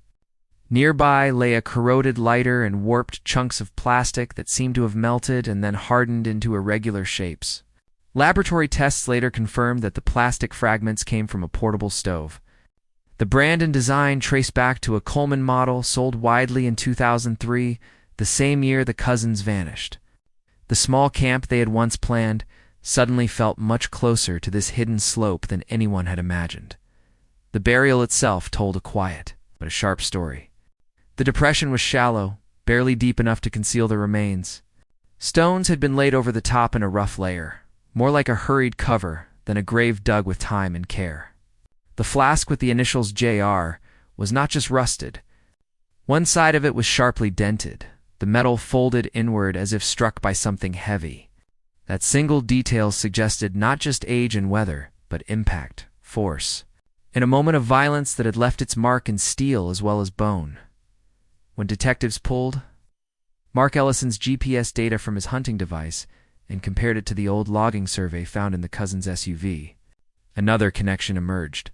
Nearby lay a corroded lighter and warped chunks of plastic that seemed to have melted and then hardened into irregular shapes. Laboratory tests later confirmed that the plastic fragments came from a portable stove. The brand and design traced back to a Coleman model sold widely in 2003, the same year the cousins vanished. The small camp they had once planned suddenly felt much closer to this hidden slope than anyone had imagined. The burial itself told a quiet but a sharp story. The depression was shallow, barely deep enough to conceal the remains. Stones had been laid over the top in a rough layer, more like a hurried cover than a grave dug with time and care. The flask with the initials JR was not just rusted. One side of it was sharply dented, the metal folded inward as if struck by something heavy. That single detail suggested not just age and weather, but impact, force, in a moment of violence that had left its mark in steel as well as bone. When detectives pulled Mark Ellison's GPS data from his hunting device and compared it to the old logging survey found in the cousin's SUV, another connection emerged.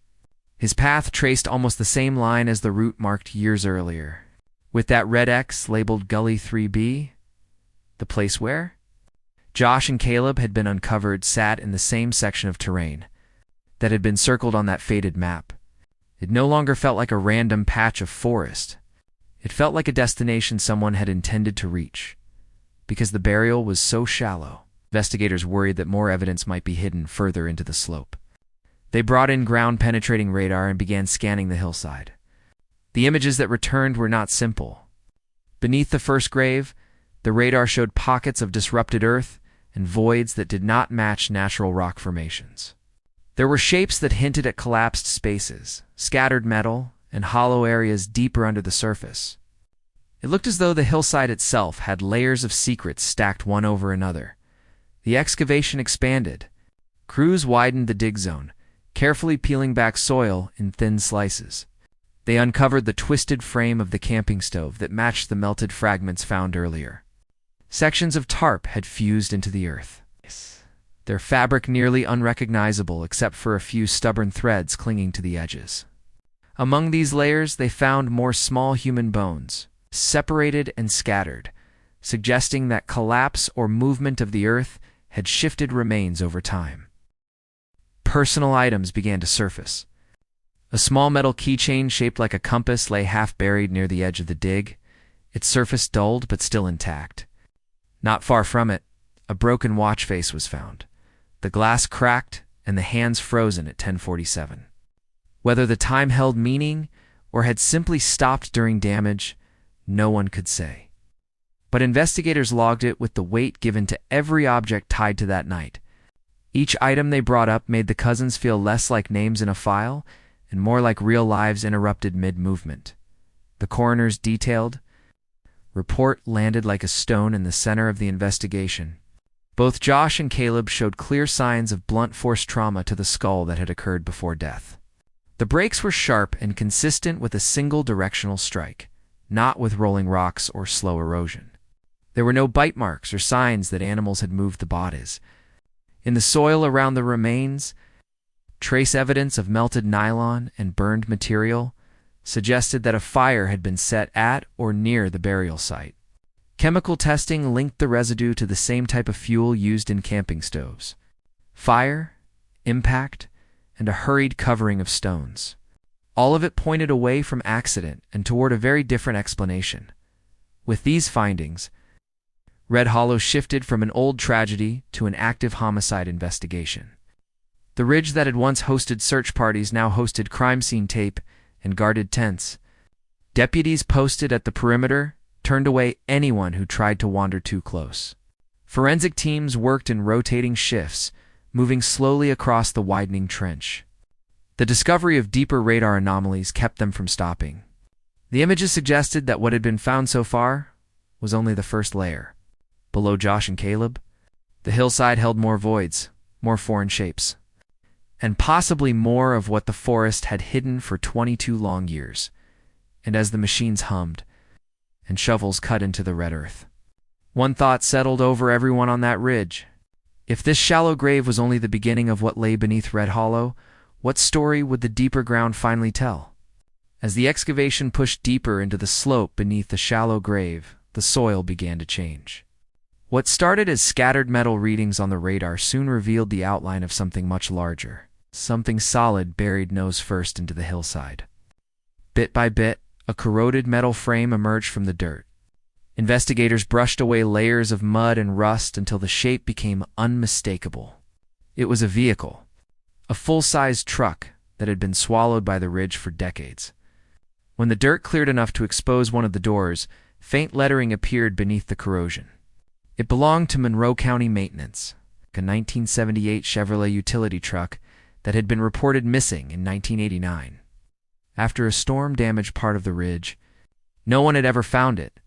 His path traced almost the same line as the route marked years earlier, with that red X labeled Gully 3B, the place where Josh and Caleb had been uncovered sat in the same section of terrain that had been circled on that faded map. It no longer felt like a random patch of forest. It felt like a destination someone had intended to reach. Because the burial was so shallow, investigators worried that more evidence might be hidden further into the slope. They brought in ground-penetrating radar and began scanning the hillside. The images that returned were not simple. Beneath the first grave, the radar showed pockets of disrupted earth and voids that did not match natural rock formations. There were shapes that hinted at collapsed spaces, scattered metal, and hollow areas deeper under the surface. It looked as though the hillside itself had layers of secrets stacked one over another. The excavation expanded. Crews widened the dig zone, carefully peeling back soil in thin slices. They uncovered the twisted frame of the camping stove that matched the melted fragments found earlier. Sections of tarp had fused into the earth, their fabric nearly unrecognizable except for a few stubborn threads clinging to the edges. Among these layers, they found more small human bones, separated and scattered, suggesting that collapse or movement of the earth had shifted remains over time. Personal items began to surface. A small metal keychain shaped like a compass lay half buried near the edge of the dig, its surface dulled but still intact. Not far from it, a broken watch face was found, the glass cracked and the hands frozen at 10:47. Whether the time held meaning or had simply stopped during damage, no one could say. But investigators logged it with the weight given to every object tied to that night. Each item they brought up made the cousins feel less like names in a file and more like real lives interrupted mid-movement. The coroner's detailed report landed like a stone in the center of the investigation. Both Josh and Caleb showed clear signs of blunt force trauma to the skull that had occurred before death. The breaks were sharp and consistent with a single directional strike, not with rolling rocks or slow erosion. There were no bite marks or signs that animals had moved the bodies. In the soil around the remains, trace evidence of melted nylon and burned material suggested that a fire had been set at or near the burial site. Chemical testing linked the residue to the same type of fuel used in camping stoves. Fire, impact, and a hurried covering of stones. All of it pointed away from accident and toward a very different explanation. With these findings, Red Hollow shifted from an old tragedy to an active homicide investigation. The ridge that had once hosted search parties now hosted crime scene tape and guarded tents. Deputies posted at the perimeter turned away anyone who tried to wander too close. Forensic teams worked in rotating shifts, moving slowly across the widening trench. The discovery of deeper radar anomalies kept them from stopping. The images suggested that what had been found so far was only the first layer. Below Josh and Caleb, the hillside held more voids, more foreign shapes, and possibly more of what the forest had hidden for 22 long years. And as the machines hummed and shovels cut into the red earth, one thought settled over everyone on that ridge. If this shallow grave was only the beginning of what lay beneath Red Hollow, what story would the deeper ground finally tell? As the excavation pushed deeper into the slope beneath the shallow grave, the soil began to change. What started as scattered metal readings on the radar soon revealed the outline of something much larger, something solid buried nose first into the hillside. Bit by bit, a corroded metal frame emerged from the dirt. Investigators brushed away layers of mud and rust until the shape became unmistakable. It was a vehicle, a full-sized truck that had been swallowed by the ridge for decades. When the dirt cleared enough to expose one of the doors, faint lettering appeared beneath the corrosion. It belonged to Monroe County Maintenance, a 1978 Chevrolet utility truck that had been reported missing in 1989. After a storm damaged part of the ridge, no one had ever found it.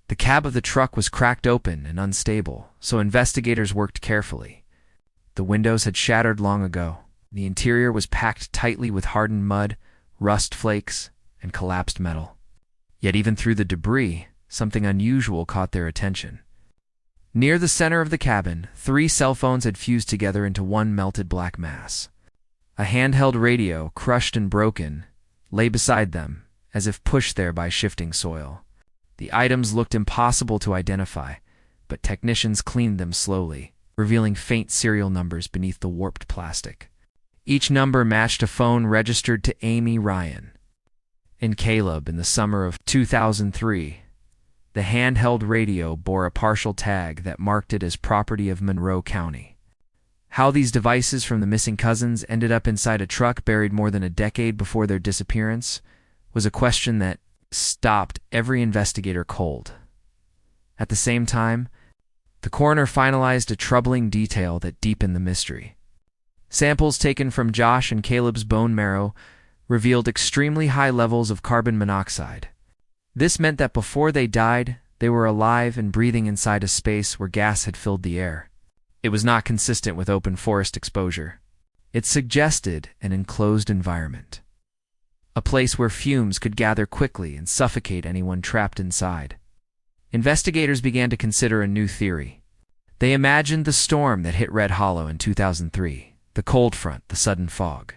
The cab of the truck was cracked open and unstable, so investigators worked carefully. The windows had shattered long ago. The interior was packed tightly with hardened mud, rust flakes, and collapsed metal. Yet even through the debris, something unusual caught their attention. Near the center of the cabin, 3 cell phones had fused together into one melted black mass. A handheld radio, crushed and broken, lay beside them, as if pushed there by shifting soil. The items looked impossible to identify, but technicians cleaned them slowly, revealing faint serial numbers beneath the warped plastic. Each number matched a phone registered to Amy Ryan. In Caleb, in the summer of 2003, the handheld radio bore a partial tag that marked it as property of Monroe County. How these devices from the missing cousins ended up inside a truck buried more than a decade before their disappearance was a question that stopped every investigator cold. At the same time, the coroner finalized a troubling detail that deepened the mystery. Samples taken from Josh and Caleb's bone marrow revealed extremely high levels of carbon monoxide. This meant that before they died, they were alive and breathing inside a space where gas had filled the air. It was not consistent with open forest exposure. It suggested an enclosed environment, a place where fumes could gather quickly and suffocate anyone trapped inside. Investigators began to consider a new theory. They imagined the storm that hit Red Hollow in 2003, the cold front, the sudden fog.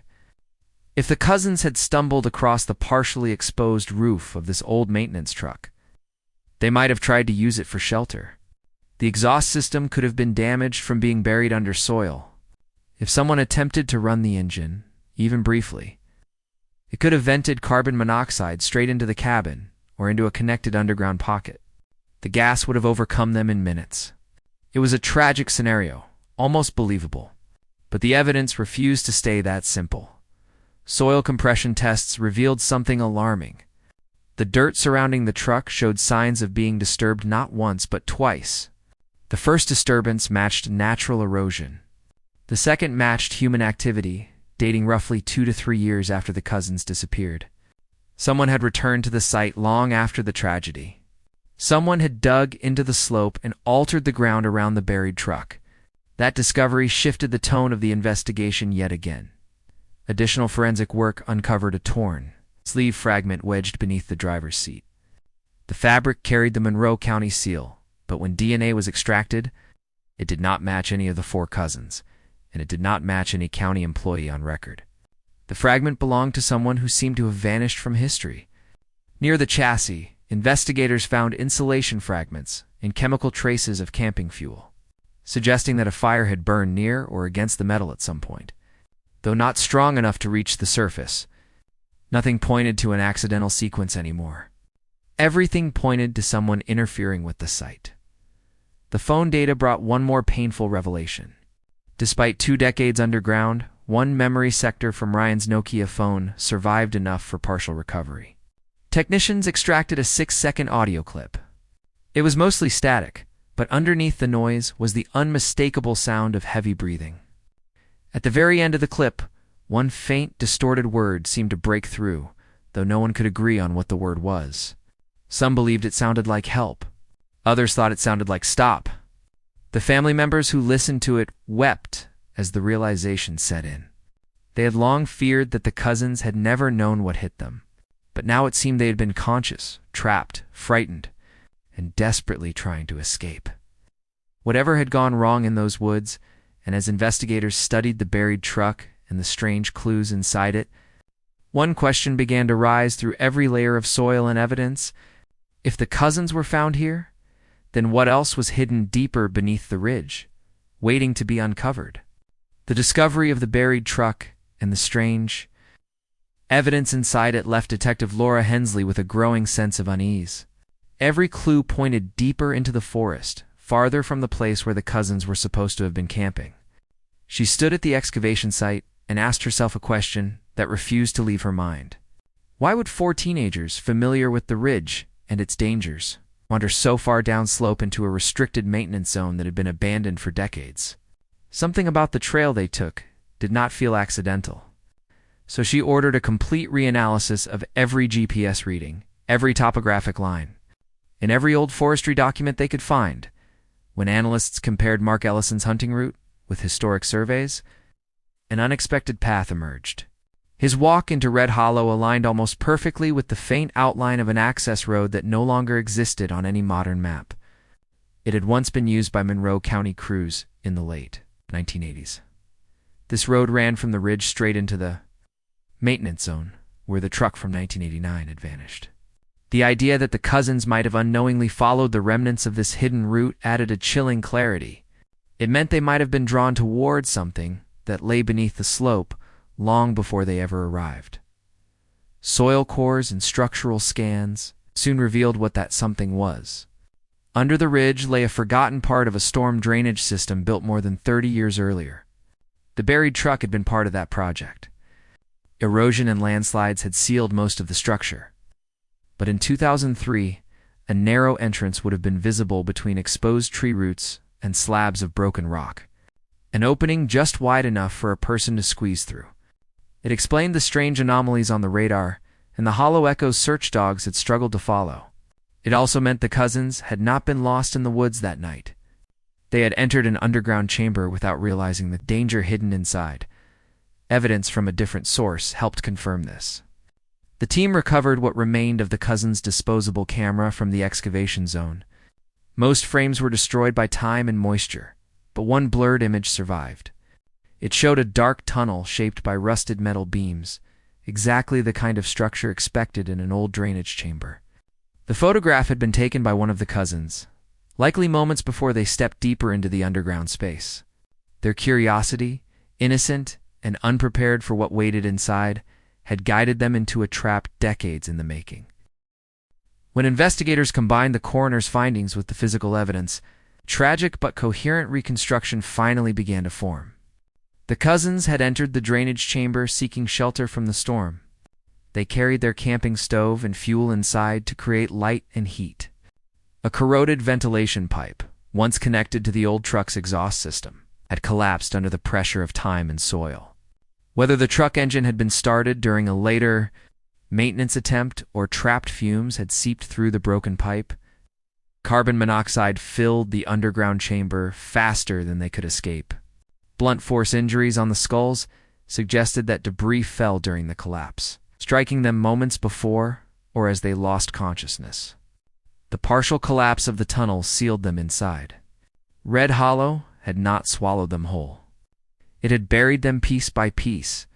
If the cousins had stumbled across the partially exposed roof of this old maintenance truck, they might have tried to use it for shelter. The exhaust system could have been damaged from being buried under soil. If someone attempted to run the engine, even briefly, it could have vented carbon monoxide straight into the cabin or into a connected underground pocket. The gas would have overcome them in minutes. It was a tragic scenario, almost believable, but the evidence refused to stay that simple. Soil compression tests revealed something alarming. The dirt surrounding the truck showed signs of being disturbed not once but twice. The first disturbance matched natural erosion. The second matched human activity, dating roughly 2 to 3 years after the cousins disappeared. Someone had returned to the site long after the tragedy. Someone had dug into the slope and altered the ground around the buried truck. That discovery shifted the tone of the investigation yet again. Additional forensic work uncovered a torn sleeve fragment wedged beneath the driver's seat. The fabric carried the Monroe County seal, but when DNA was extracted, it did not match any of the 4 cousins, and it did not match any county employee on record. The fragment belonged to someone who seemed to have vanished from history. Near the chassis, investigators found insulation fragments and chemical traces of camping fuel, suggesting that a fire had burned near or against the metal at some point. Though not strong enough to reach the surface, nothing pointed to an accidental sequence anymore. Everything pointed to someone interfering with the site. The phone data brought one more painful revelation. Despite 2 decades underground, one memory sector from Ryan's Nokia phone survived enough for partial recovery. Technicians extracted a 6-second audio clip. It was mostly static, but underneath the noise was the unmistakable sound of heavy breathing. At the very end of the clip, one faint, distorted word seemed to break through, though no one could agree on what the word was. Some believed it sounded like help. Others thought it sounded like stop. The family members who listened to it wept as the realization set in. They had long feared that the cousins had never known what hit them, but now it seemed they had been conscious, trapped, frightened, and desperately trying to escape. Whatever had gone wrong in those woods, and as investigators studied the buried truck and the strange clues inside it, one question began to rise through every layer of soil and evidence. If the cousins were found here, then what else was hidden deeper beneath the ridge, waiting to be uncovered? The discovery of the buried truck and the strange evidence inside it left Detective Laura Hensley with a growing sense of unease. Every clue pointed deeper into the forest, farther from the place where the cousins were supposed to have been camping. She stood at the excavation site and asked herself a question that refused to leave her mind. Why would 4 teenagers familiar with the ridge and its dangers wander so far downslope into a restricted maintenance zone that had been abandoned for decades? Something about the trail they took did not feel accidental. So she ordered a complete reanalysis of every GPS reading, every topographic line, and every old forestry document they could find. When analysts compared Mark Ellison's hunting route with historic surveys, an unexpected path emerged. His walk into Red Hollow aligned almost perfectly with the faint outline of an access road that no longer existed on any modern map. It had once been used by Monroe County crews in the late 1980s. This road ran from the ridge straight into the maintenance zone, where the truck from 1989 had vanished. The idea that the cousins might have unknowingly followed the remnants of this hidden route added a chilling clarity. It meant they might have been drawn toward something that lay beneath the slope long before they ever arrived. Soil cores and structural scans soon revealed what that something was. Under the ridge lay a forgotten part of a storm drainage system built more than 30 years earlier. The buried truck had been part of that project. Erosion and landslides had sealed most of the structure. But in 2003, a narrow entrance would have been visible between exposed tree roots and slabs of broken rock, an opening just wide enough for a person to squeeze through. It explained the strange anomalies on the radar, and the hollow echoes search dogs had struggled to follow. It also meant the cousins had not been lost in the woods that night. They had entered an underground chamber without realizing the danger hidden inside. Evidence from a different source helped confirm this. The team recovered what remained of the cousins' disposable camera from the excavation zone. Most frames were destroyed by time and moisture, but one blurred image survived. It showed a dark tunnel shaped by rusted metal beams, exactly the kind of structure expected in an old drainage chamber. The photograph had been taken by one of the cousins, likely moments before they stepped deeper into the underground space. Their curiosity, innocent and unprepared for what waited inside, had guided them into a trap decades in the making. When investigators combined the coroner's findings with the physical evidence, tragic but coherent reconstruction finally began to form. The cousins had entered the drainage chamber seeking shelter from the storm. They carried their camping stove and fuel inside to create light and heat. A corroded ventilation pipe, once connected to the old truck's exhaust system, had collapsed under the pressure of time and soil. Whether the truck engine had been started during a later maintenance attempt or trapped fumes had seeped through the broken pipe, carbon monoxide filled the underground chamber faster than they could escape. Blunt force injuries on the skulls suggested that debris fell during the collapse, striking them moments before or as they lost consciousness. The partial collapse of the tunnel sealed them inside. Red Hollow had not swallowed them whole. It had buried them piece by piece,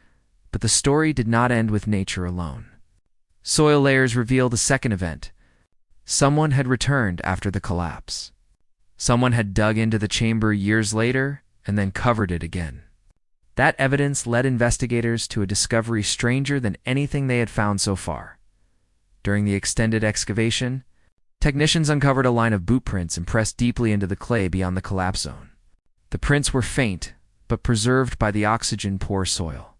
but the story did not end with nature alone. Soil layers revealed a second event. Someone had returned after the collapse. Someone had dug into the chamber years later and then covered it again. That evidence led investigators to a discovery stranger than anything they had found so far. During the extended excavation, technicians uncovered a line of bootprints impressed deeply into the clay beyond the collapse zone. The prints were faint, but preserved by the oxygen-poor soil.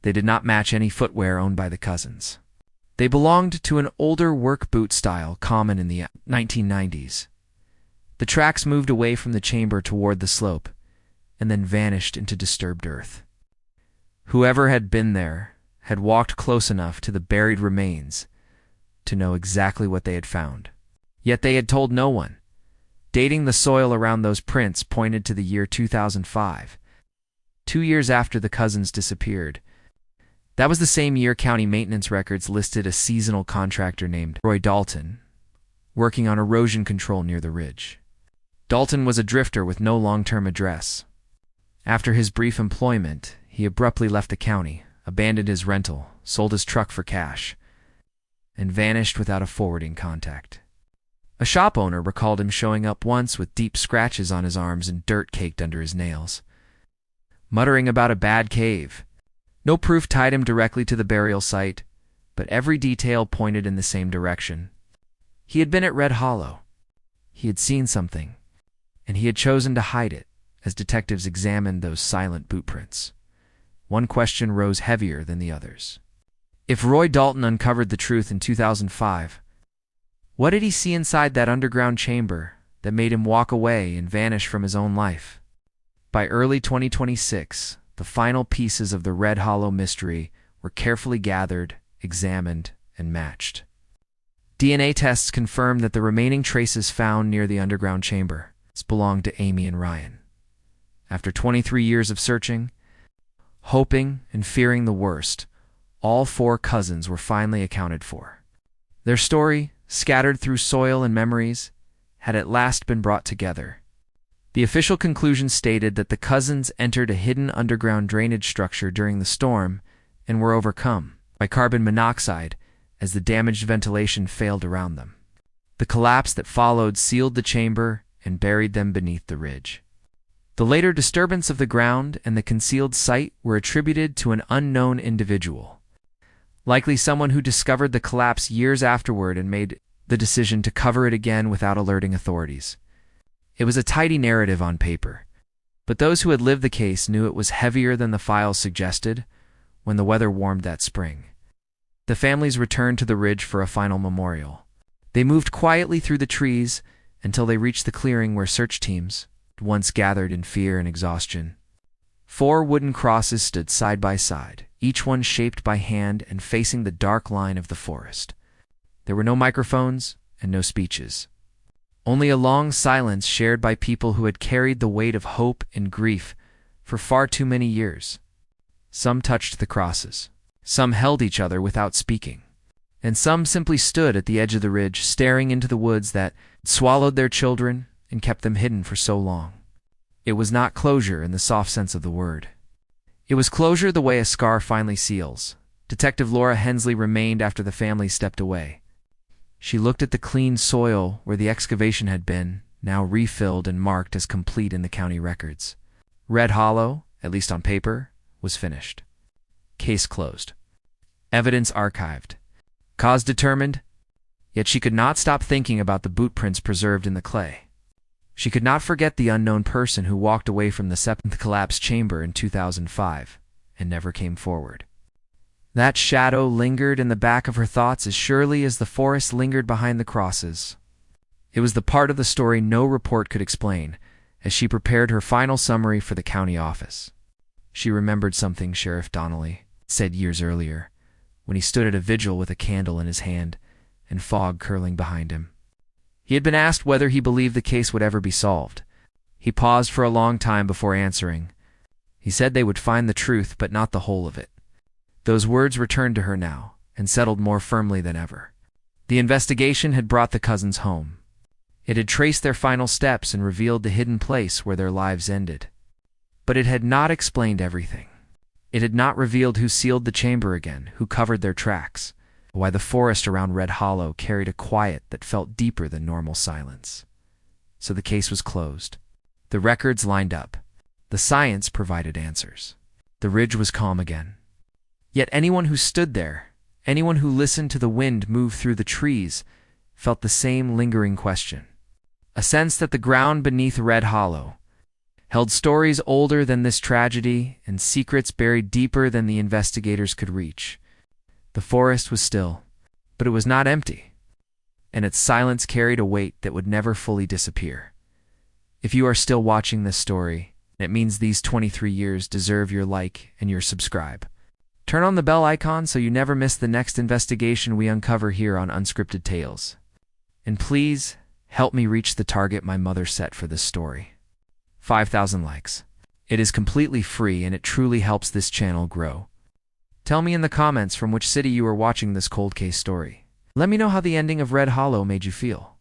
They did not match any footwear owned by the cousins. They belonged to an older work boot style common in the 1990s. The tracks moved away from the chamber toward the slope, and then vanished into disturbed earth. Whoever had been there had walked close enough to the buried remains to know exactly what they had found. Yet they had told no one. Dating the soil around those prints pointed to the year 2005, 2 years after the cousins disappeared. That was the same year county maintenance records listed a seasonal contractor named Roy Dalton, working on erosion control near the ridge. Dalton was a drifter with no long-term address. After his brief employment, he abruptly left the county, abandoned his rental, sold his truck for cash, and vanished without a forwarding contact. A shop owner recalled him showing up once with deep scratches on his arms and dirt caked under his nails, muttering about a bad cave. No proof tied him directly to the burial site, but every detail pointed in the same direction. He had been at Red Hollow. He had seen something, and he had chosen to hide it as detectives examined those silent bootprints. One question rose heavier than the others. If Roy Dalton uncovered the truth in 2005, what did he see inside that underground chamber that made him walk away and vanish from his own life? By early 2026, the final pieces of the Red Hollow mystery were carefully gathered, examined, and matched. DNA tests confirmed that the remaining traces found near the underground chamber belonged to Amy and Ryan. After 23 years of searching, hoping and fearing the worst, all 4 cousins were finally accounted for. Their story, scattered through soil and memories, had at last been brought together. The official conclusion stated that the cousins entered a hidden underground drainage structure during the storm and were overcome by carbon monoxide as the damaged ventilation failed around them. The collapse that followed sealed the chamber and buried them beneath the ridge. The later disturbance of the ground and the concealed site were attributed to an unknown individual, likely someone who discovered the collapse years afterward and made the decision to cover it again without alerting authorities. It was a tidy narrative on paper, But those who had lived the case knew it was heavier than the files suggested when the weather warmed that spring. The families returned to the ridge for a final memorial. They moved quietly through the trees until they reached the clearing where search teams had once gathered in fear and exhaustion. 4 wooden crosses stood side by side, each one shaped by hand and facing the dark line of the forest. There were no microphones and no speeches. Only a long silence shared by people who had carried the weight of hope and grief for far too many years. Some touched the crosses. Some held each other without speaking. And some simply stood at the edge of the ridge, staring into the woods that swallowed their children and kept them hidden for so long. It was not closure in the soft sense of the word. It was closure the way a scar finally seals. Detective Laura Hensley remained after the family stepped away. She looked at the clean soil where the excavation had been, now refilled and marked as complete in the county records. Red Hollow, at least on paper, was finished. Case closed. Evidence archived. Cause determined, yet she could not stop thinking about the bootprints preserved in the clay. She could not forget the unknown person who walked away from the 7th collapsed chamber in 2005 and never came forward. That shadow lingered in the back of her thoughts as surely as the forest lingered behind the crosses. It was the part of the story no report could explain as she prepared her final summary for the county office. She remembered something Sheriff Donnelly said years earlier, when he stood at a vigil with a candle in his hand and fog curling behind him. He had been asked whether he believed the case would ever be solved. He paused for a long time before answering. He said they would find the truth, but not the whole of it. Those words returned to her now, and settled more firmly than ever. The investigation had brought the cousins home. It had traced their final steps and revealed the hidden place where their lives ended. But it had not explained everything. It had not revealed who sealed the chamber again, who covered their tracks, why the forest around Red Hollow carried a quiet that felt deeper than normal silence. So the case was closed. The records lined up. The science provided answers. The ridge was calm again. Yet anyone who stood there, anyone who listened to the wind move through the trees, felt the same lingering question. A sense that the ground beneath Red Hollow held stories older than this tragedy and secrets buried deeper than the investigators could reach. The forest was still, but it was not empty, and its silence carried a weight that would never fully disappear. If you are still watching this story, it means these 23 years deserve your like and your subscribe. Turn on the bell icon so you never miss the next investigation we uncover here on Unscripted Tales. And please, help me reach the target my mother set for this story. 5,000 likes. It is completely free and it truly helps this channel grow. Tell me in the comments from which city you are watching this cold case story. Let me know how the ending of Red Hollow made you feel.